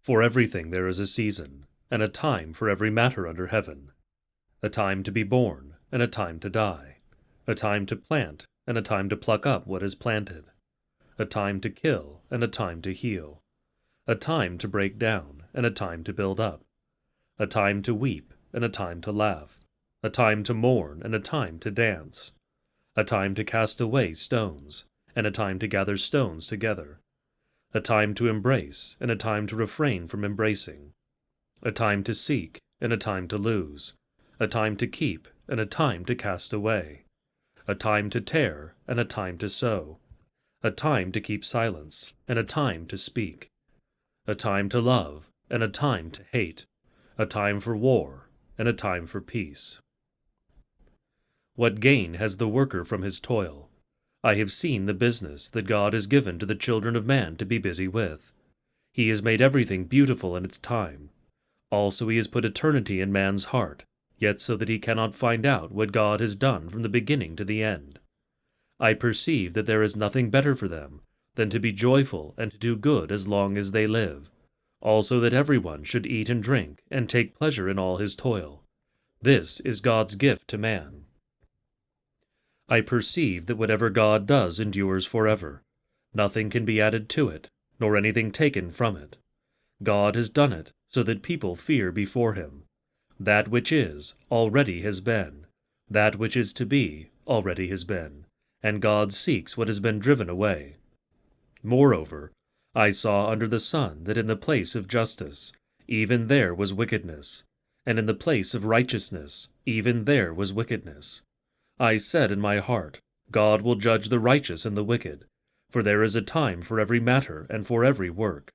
For everything there is a season, and a time for every matter under heaven, a time to be born, and a time to die, a time to plant, and a time to pluck up what is planted, a time to kill, and a time to heal, a time to break down, and a time to build up, a time to weep, and a time to laugh, a time to mourn, and a time to dance, a time to cast away stones, and a time to gather stones together, a time to embrace, and a time to refrain from embracing, a time to seek, and a time to lose, a time to keep, and a time to cast away, a time to tear, and a time to sow, a time to keep silence, and a time to speak, a time to love, and a time to hate, a time for war, and a time for peace. What gain has the worker from his toil? I have seen the business that God has given to the children of man to be busy with. He has made everything beautiful in its time. Also he has put eternity in man's heart, yet so that he cannot find out what God has done from the beginning to the end. I perceive that there is nothing better for them than to be joyful and to do good as long as they live. Also that everyone should eat and drink and take pleasure in all his toil. This is God's gift to man. I perceive that whatever God does endures forever. Nothing can be added to it, nor anything taken from it. God has done it so that people fear before him. That which is, already has been. That which is to be, already has been. And God seeks what has been driven away. Moreover, I saw under the sun that in the place of justice, even there was wickedness, and in the place of righteousness, even there was wickedness. I said in my heart, God will judge the righteous and the wicked, for there is a time for every matter and for every work.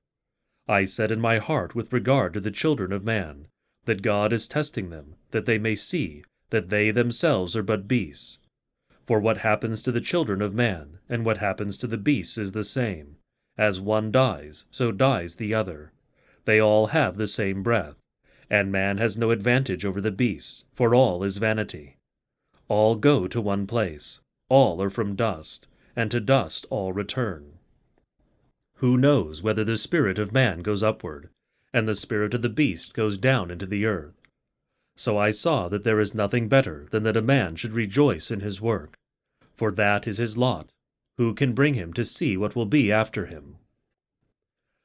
I said in my heart with regard to the children of man, that God is testing them, that they may see that they themselves are but beasts. For what happens to the children of man, and what happens to the beasts is the same. As one dies, so dies the other. They all have the same breath, and man has no advantage over the beasts, for all is vanity. All go to one place, all are from dust, and to dust all return. Who knows whether the spirit of man goes upward, and the spirit of the beast goes down into the earth? So I saw that there is nothing better than that a man should rejoice in his work, for that is his lot. Who can bring him to see what will be after him?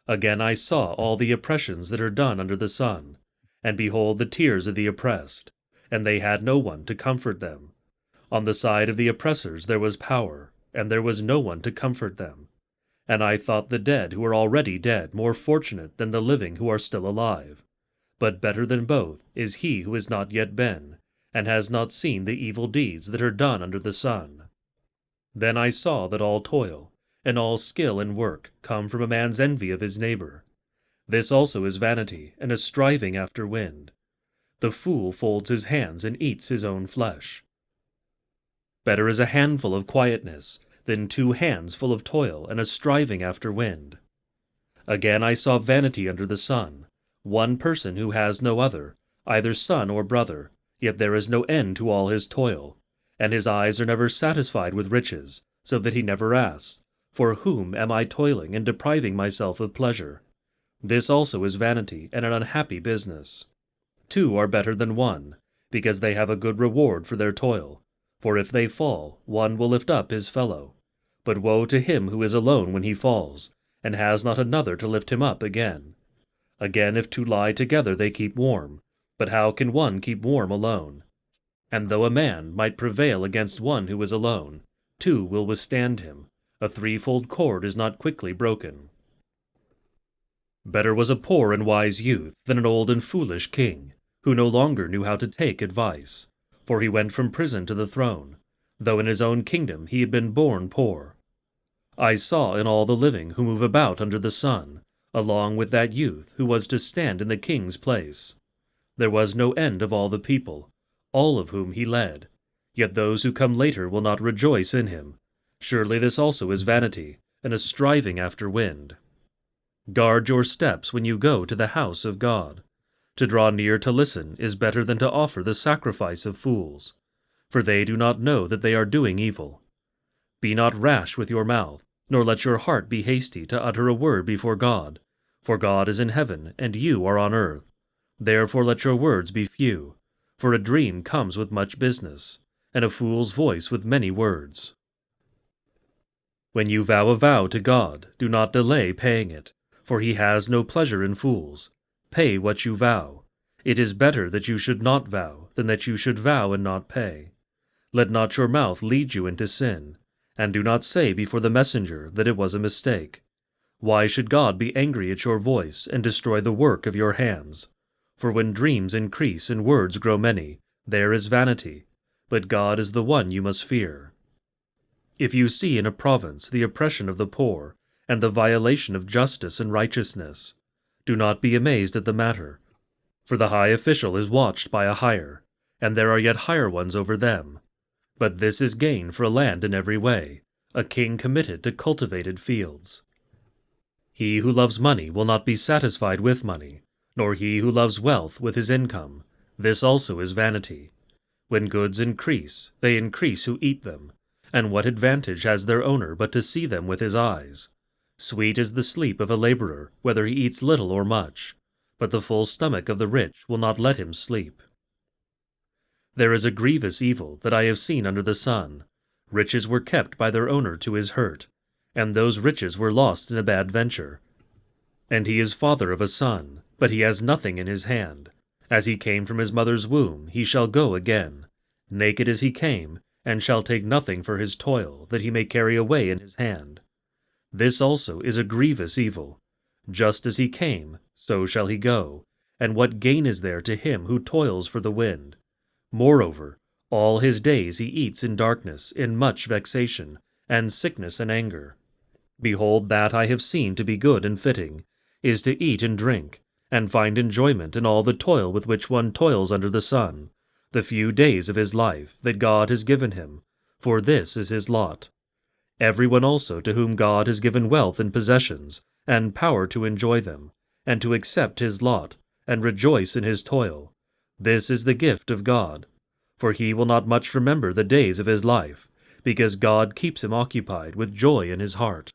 Again I saw all the oppressions that are done under the sun, and behold the tears of the oppressed, and they had no one to comfort them. On the side of the oppressors there was power, and there was no one to comfort them. And I thought the dead who are already dead more fortunate than the living who are still alive. But better than both is he who has not yet been, and has not seen the evil deeds that are done under the sun. Then I saw that all toil, and all skill in work come from a man's envy of his neighbor. This also is vanity, and a striving after wind. The fool folds his hands and eats his own flesh. Better is a handful of quietness than 2 hands full of toil and a striving after wind. Again I saw vanity under the sun, one person who has no other, either son or brother, yet there is no end to all his toil, and his eyes are never satisfied with riches, so that he never asks, For whom am I toiling and depriving myself of pleasure? This also is vanity and an unhappy business. 2 are better than 1, because they have a good reward for their toil. For if they fall, one will lift up his fellow. But woe to him who is alone when he falls, and has not another to lift him up again. Again, if 2 lie together they keep warm, but how can one keep warm alone? And though a man might prevail against one who is alone, 2 will withstand him. A 3-fold cord is not quickly broken. Better was a poor and wise youth than an old and foolish king, who no longer knew how to take advice. For he went from prison to the throne, though in his own kingdom he had been born poor. I saw in all the living who move about under the sun, along with that youth who was to stand in the king's place. There was no end of all the people, all of whom he led. Yet those who come later will not rejoice in him. Surely this also is vanity, and a striving after wind. Guard your steps when you go to the house of God. To draw near to listen is better than to offer the sacrifice of fools, for they do not know that they are doing evil. Be not rash with your mouth, nor let your heart be hasty to utter a word before God, For God is in heaven, and you are on earth. Therefore let your words be few. For a dream comes with much business, and a fool's voice with many words. When you vow a vow to God, do not delay paying it, for he has no pleasure in fools. Pay what you vow. It is better that you should not vow than that you should vow and not pay. Let not your mouth lead you into sin, and do not say before the messenger that it was a mistake. Why should God be angry at your voice and destroy the work of your hands? For when dreams increase and words grow many, there is vanity, but God is the one you must fear. If you see in a province the oppression of the poor, and the violation of justice and righteousness, do not be amazed at the matter. For the high official is watched by a higher, and there are yet higher ones over them. But this is gain for a land in every way, a king committed to cultivated fields. He who loves money will not be satisfied with money, nor he who loves wealth with his income. This also is vanity. When goods increase, they increase who eat them. And what advantage has their owner but to see them with his eyes? Sweet is the sleep of a laborer, whether he eats little or much, but the full stomach of the rich will not let him sleep. There is a grievous evil that I have seen under the sun. Riches were kept by their owner to his hurt, and those riches were lost in a bad venture. And he is father of a son, but he has nothing in his hand. As he came from his mother's womb, he shall go again, naked as he came, and shall take nothing for his toil, that he may carry away in his hand. This also is a grievous evil. Just as he came, so shall he go, and what gain is there to him who toils for the wind? Moreover, all his days he eats in darkness, in much vexation, and sickness and anger. Behold, that I have seen to be good and fitting, is to eat and drink, and find enjoyment in all the toil with which one toils under the sun, the few days of his life that God has given him, for this is his lot. Everyone also to whom God has given wealth and possessions, and power to enjoy them, and to accept his lot, and rejoice in his toil, this is the gift of God. For he will not much remember the days of his life, because God keeps him occupied with joy in his heart.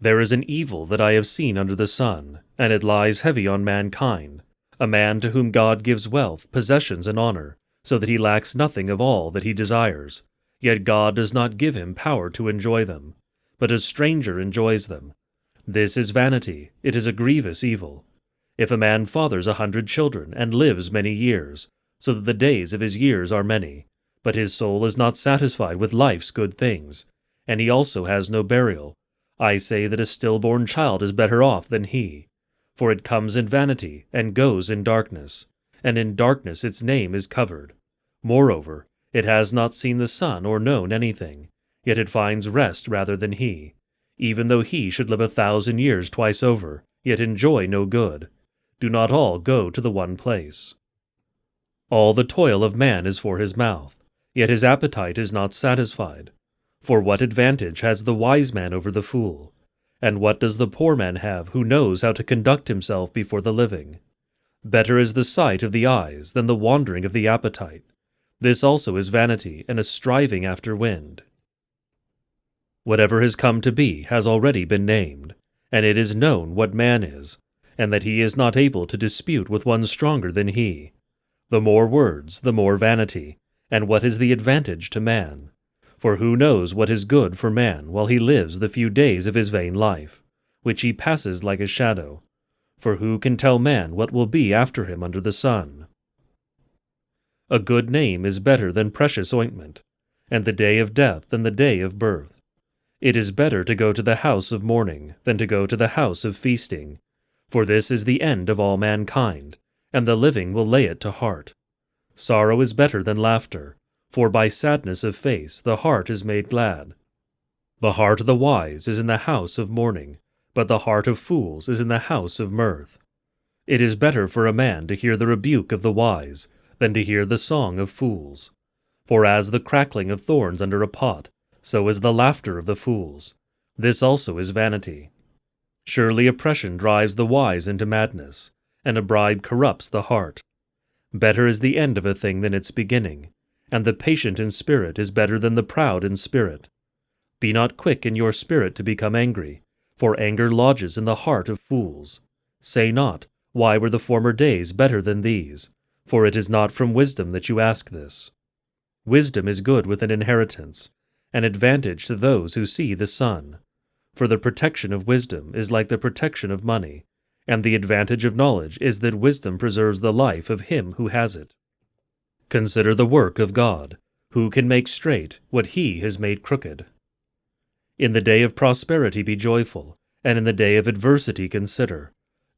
There is an evil that I have seen under the sun, and it lies heavy on mankind, a man to whom God gives wealth, possessions, and honor, so that he lacks nothing of all that he desires. Yet God does not give him power to enjoy them, but a stranger enjoys them. This is vanity, it is a grievous evil. If a man fathers 100 children, and lives many years, so that the days of his years are many, but his soul is not satisfied with life's good things, and he also has no burial, I say that a stillborn child is better off than he. For it comes in vanity, and goes in darkness, and in darkness its name is covered. Moreover, it has not seen the sun or known anything, yet it finds rest rather than he. Even though he should live 1,000 years twice over, yet enjoy no good. Do not all go to the one place. All the toil of man is for his mouth, yet his appetite is not satisfied. For what advantage has the wise man over the fool? And what does the poor man have who knows how to conduct himself before the living? Better is the sight of the eyes than the wandering of the appetite. This also is vanity and a striving after wind. Whatever has come to be has already been named, and it is known what man is, and that he is not able to dispute with one stronger than he. The more words, the more vanity, and what is the advantage to man? For who knows what is good for man while he lives the few days of his vain life, which he passes like a shadow? For who can tell man what will be after him under the sun? A good name is better than precious ointment, and the day of death than the day of birth. It is better to go to the house of mourning than to go to the house of feasting, for this is the end of all mankind, and the living will lay it to heart. Sorrow is better than laughter, for by sadness of face the heart is made glad. The heart of the wise is in the house of mourning, but the heart of fools is in the house of mirth. It is better for a man to hear the rebuke of the wise than to hear the song of fools. For as the crackling of thorns under a pot, so is the laughter of the fools. This also is vanity. Surely oppression drives the wise into madness, and a bribe corrupts the heart. Better is the end of a thing than its beginning, and the patient in spirit is better than the proud in spirit. Be not quick in your spirit to become angry, For anger lodges in the heart of fools. Say not, Why were the former days better than these? For it is not from wisdom that you ask this. Wisdom is good with an inheritance, an advantage to those who see the sun. For the protection of wisdom is like the protection of money, and the advantage of knowledge is that wisdom preserves the life of him who has it. Consider the work of God, who can make straight what he has made crooked. In the day of prosperity be joyful, and in the day of adversity consider.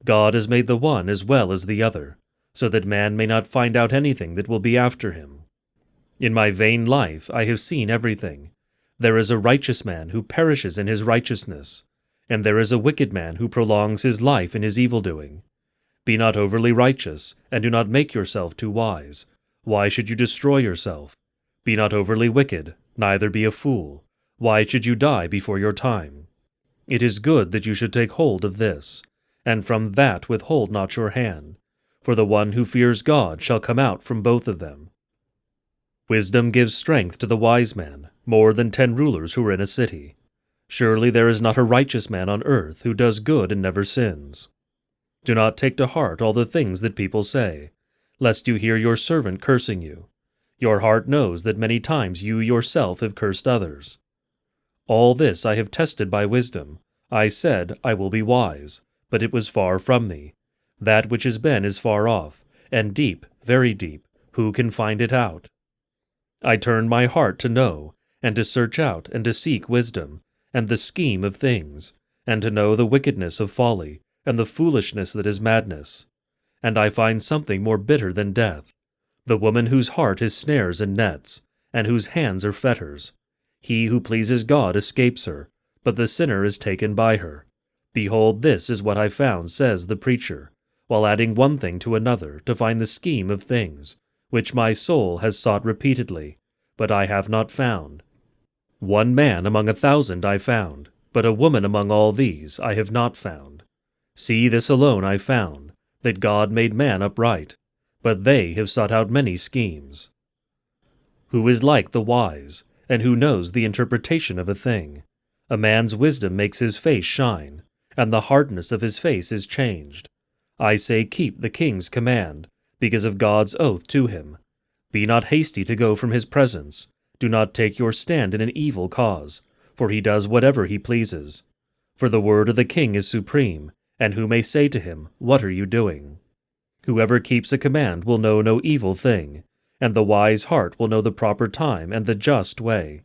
God has made the one as well as the other, so that man may not find out anything that will be after him. In my vain life I have seen everything. There is a righteous man who perishes in his righteousness, and there is a wicked man who prolongs his life in his evil-doing. Be not overly righteous, and do not make yourself too wise. Why should you destroy yourself? Be not overly wicked, neither be a fool. Why should you die before your time? It is good that you should take hold of this, and from that withhold not your hand, for the one who fears God shall come out from both of them. Wisdom gives strength to the wise man, more than 10 rulers who are in a city. Surely there is not a righteous man on earth who does good and never sins. Do not take to heart all the things that people say, lest you hear your servant cursing you. Your heart knows that many times you yourself have cursed others. All this I have tested by wisdom. I said, I will be wise, but it was far from me. That which has been is far off, and deep, very deep. Who can find it out? I turned my heart to know, and to search out, and to seek wisdom, and the scheme of things, and to know the wickedness of folly, and the foolishness that is madness. And I find something more bitter than death, the woman whose heart is snares and nets, and whose hands are fetters. He who pleases God escapes her, but the sinner is taken by her. Behold, this is what I found, says the preacher, while adding one thing to another to find the scheme of things, which my soul has sought repeatedly, but I have not found. One man among 1,000 I found, but a woman among all these I have not found. See, this alone I found, that God made man upright, but they have sought out many schemes. Who is like the wise, and who knows the interpretation of a thing? A man's wisdom makes his face shine, and the hardness of his face is changed. I say, keep the king's command, because of God's oath to him. Be not hasty to go from his presence. Do not take your stand in an evil cause, for he does whatever he pleases. For the word of the king is supreme, and who may say to him, What are you doing? Whoever keeps a command will know no evil thing, and the wise heart will know the proper time and the just way.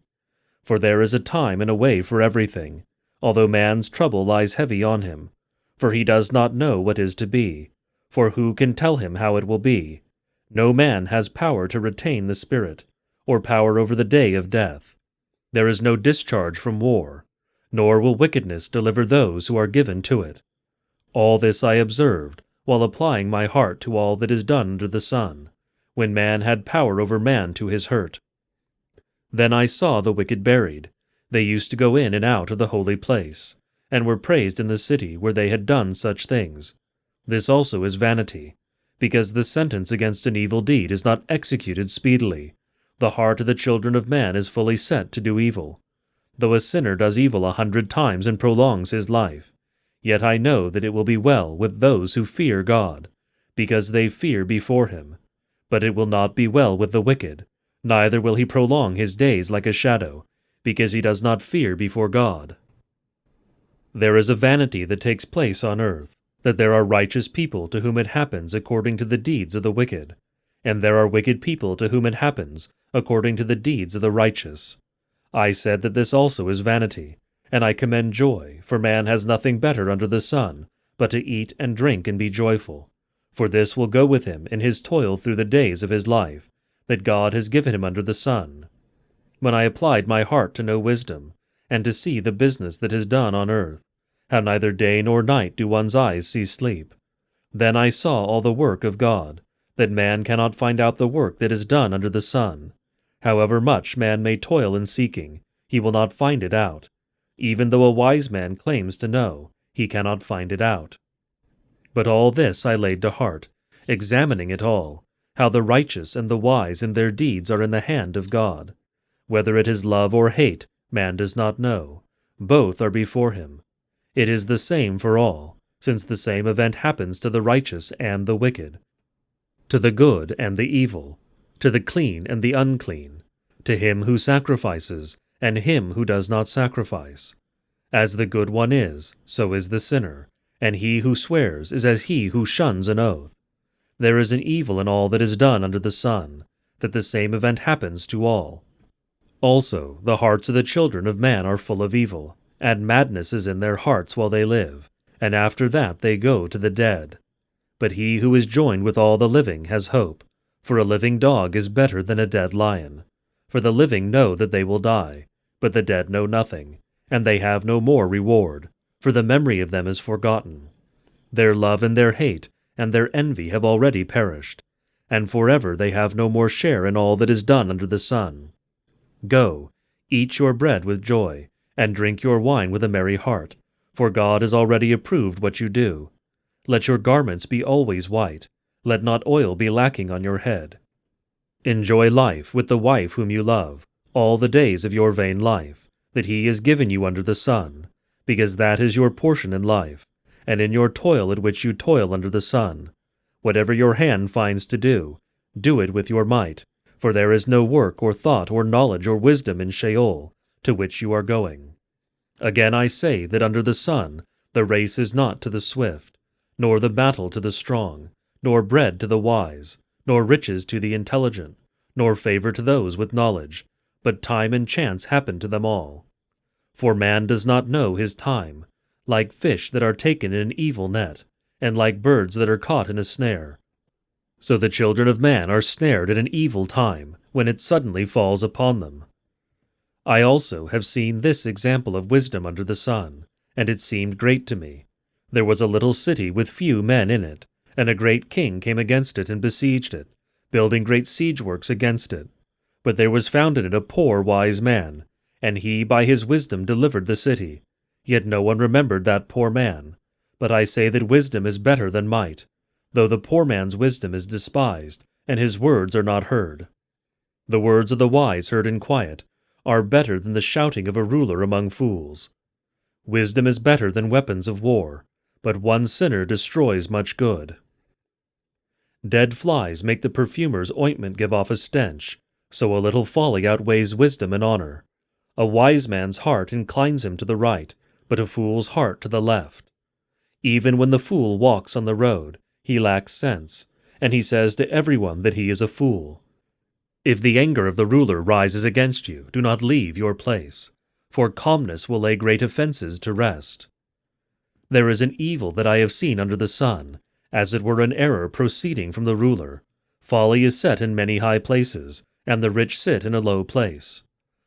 For there is a time and a way for everything, although man's trouble lies heavy on him. For he does not know what is to be. For who can tell him how it will be? No man has power to retain the spirit, or power over the day of death. There is no discharge from war, nor will wickedness deliver those who are given to it. All this I observed, while applying my heart to all that is done under the sun, when man had power over man to his hurt. Then I saw the wicked buried. They used to go in and out of the holy place, and were praised in the city where they had done such things. This also is vanity, because the sentence against an evil deed is not executed speedily. The heart of the children of man is fully set to do evil. Though a sinner does evil 100 times and prolongs his life, yet I know that it will be well with those who fear God, because they fear before him. But it will not be well with the wicked, neither will he prolong his days like a shadow, because he does not fear before God. There is a vanity that takes place on earth, that there are righteous people to whom it happens according to the deeds of the wicked, and there are wicked people to whom it happens according to the deeds of the righteous. I said that this also is vanity, and I commend joy, for man has nothing better under the sun, but to eat and drink and be joyful. For this will go with him in his toil through the days of his life, that God has given him under the sun. When I applied my heart to know wisdom, and to see the business that is done on earth, how neither day nor night do one's eyes see sleep, then I saw all the work of God, that man cannot find out the work that is done under the sun. However much man may toil in seeking, he will not find it out. Even though a wise man claims to know, he cannot find it out. But all this I laid to heart, examining it all, how the righteous and the wise in their deeds are in the hand of God. Whether it is love or hate, man does not know. Both are before him. It is the same for all, since the same event happens to the righteous and the wicked, to the good and the evil, to the clean and the unclean, to him who sacrifices and him who does not sacrifice. As the good one is, so is the sinner, and he who swears is as he who shuns an oath. There is an evil in all that is done under the sun, that the same event happens to all. Also, the hearts of the children of man are full of evil, and madness is in their hearts while they live, and after that they go to the dead. But he who is joined with all the living has hope, for a living dog is better than a dead lion. For the living know that they will die, but the dead know nothing, and they have no more reward, for the memory of them is forgotten. Their love and their hate and their envy have already perished, and forever they have no more share in all that is done under the sun. Go, eat your bread with joy, and drink your wine with a merry heart, for God has already approved what you do. Let your garments be always white, let not oil be lacking on your head. Enjoy life with the wife whom you love, all the days of your vain life, that he has given you under the sun, because that is your portion in life, and in your toil at which you toil under the sun. Whatever your hand finds to do, do it with your might, for there is no work or thought or knowledge or wisdom in Sheol, to which you are going. Again I say that under the sun the race is not to the swift, nor the battle to the strong, nor bread to the wise, nor riches to the intelligent, nor favor to those with knowledge, but time and chance happen to them all. For man does not know his time, like fish that are taken in an evil net, and like birds that are caught in a snare. So the children of man are snared at an evil time, when it suddenly falls upon them. I also have seen this example of wisdom under the sun, and it seemed great to me. There was a little city with few men in it, and a great king came against it and besieged it, building great siege works against it. But there was found in it a poor wise man, and he by his wisdom delivered the city. Yet no one remembered that poor man. But I say that wisdom is better than might, though the poor man's wisdom is despised, and his words are not heard. The words of the wise heard in quiet are better than the shouting of a ruler among fools. Wisdom is better than weapons of war, but one sinner destroys much good. Dead flies make the perfumer's ointment give off a stench, so a little folly outweighs wisdom and honor. A wise man's heart inclines him to the right, but a fool's heart to the left. Even when the fool walks on the road, he lacks sense, and he says to everyone that he is a fool. If the anger of the ruler rises against you, do not leave your place, for calmness will lay great offenses to rest. There is an evil that I have seen under the sun, as it were an error proceeding from the ruler. Folly is set in many high places, and the rich sit in a low place.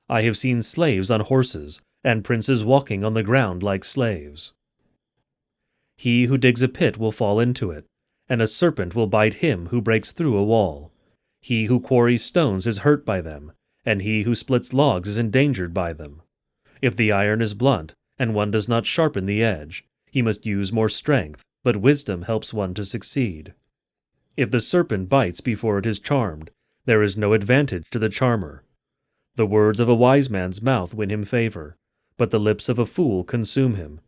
I have seen slaves on horses, and princes walking on the ground like slaves. He who digs a pit will fall into it, and a serpent will bite him who breaks through a wall. He who quarries stones is hurt by them, and he who splits logs is endangered by them. If the iron is blunt, and one does not sharpen the edge, he must use more strength, but wisdom helps one to succeed. If the serpent bites before it is charmed, there is no advantage to the charmer. The words of a wise man's mouth win him favor, but the lips of a fool consume him.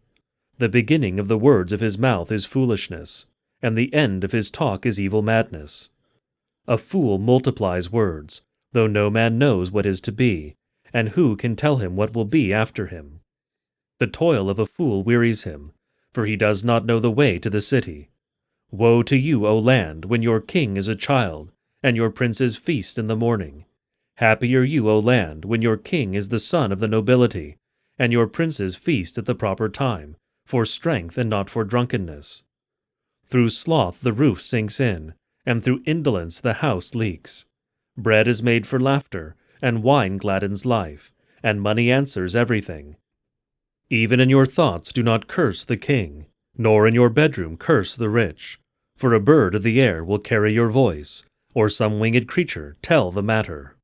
The beginning of the words of his mouth is foolishness, and the end of his talk is evil madness. A fool multiplies words, though no man knows what is to be, and who can tell him what will be after him? The toil of a fool wearies him, for he does not know the way to the city. Woe to you, O land, when your king is a child, and your princes feast in the morning. Happy are you, O land, when your king is the son of the nobility, and your princes feast at the proper time, for strength and not for drunkenness. Through sloth the roof sinks in, and through indolence the house leaks. Bread is made for laughter, and wine gladdens life, and money answers everything. Even in your thoughts do not curse the king, nor in your bedroom curse the rich, for a bird of the air will carry your voice, or some winged creature tell the matter.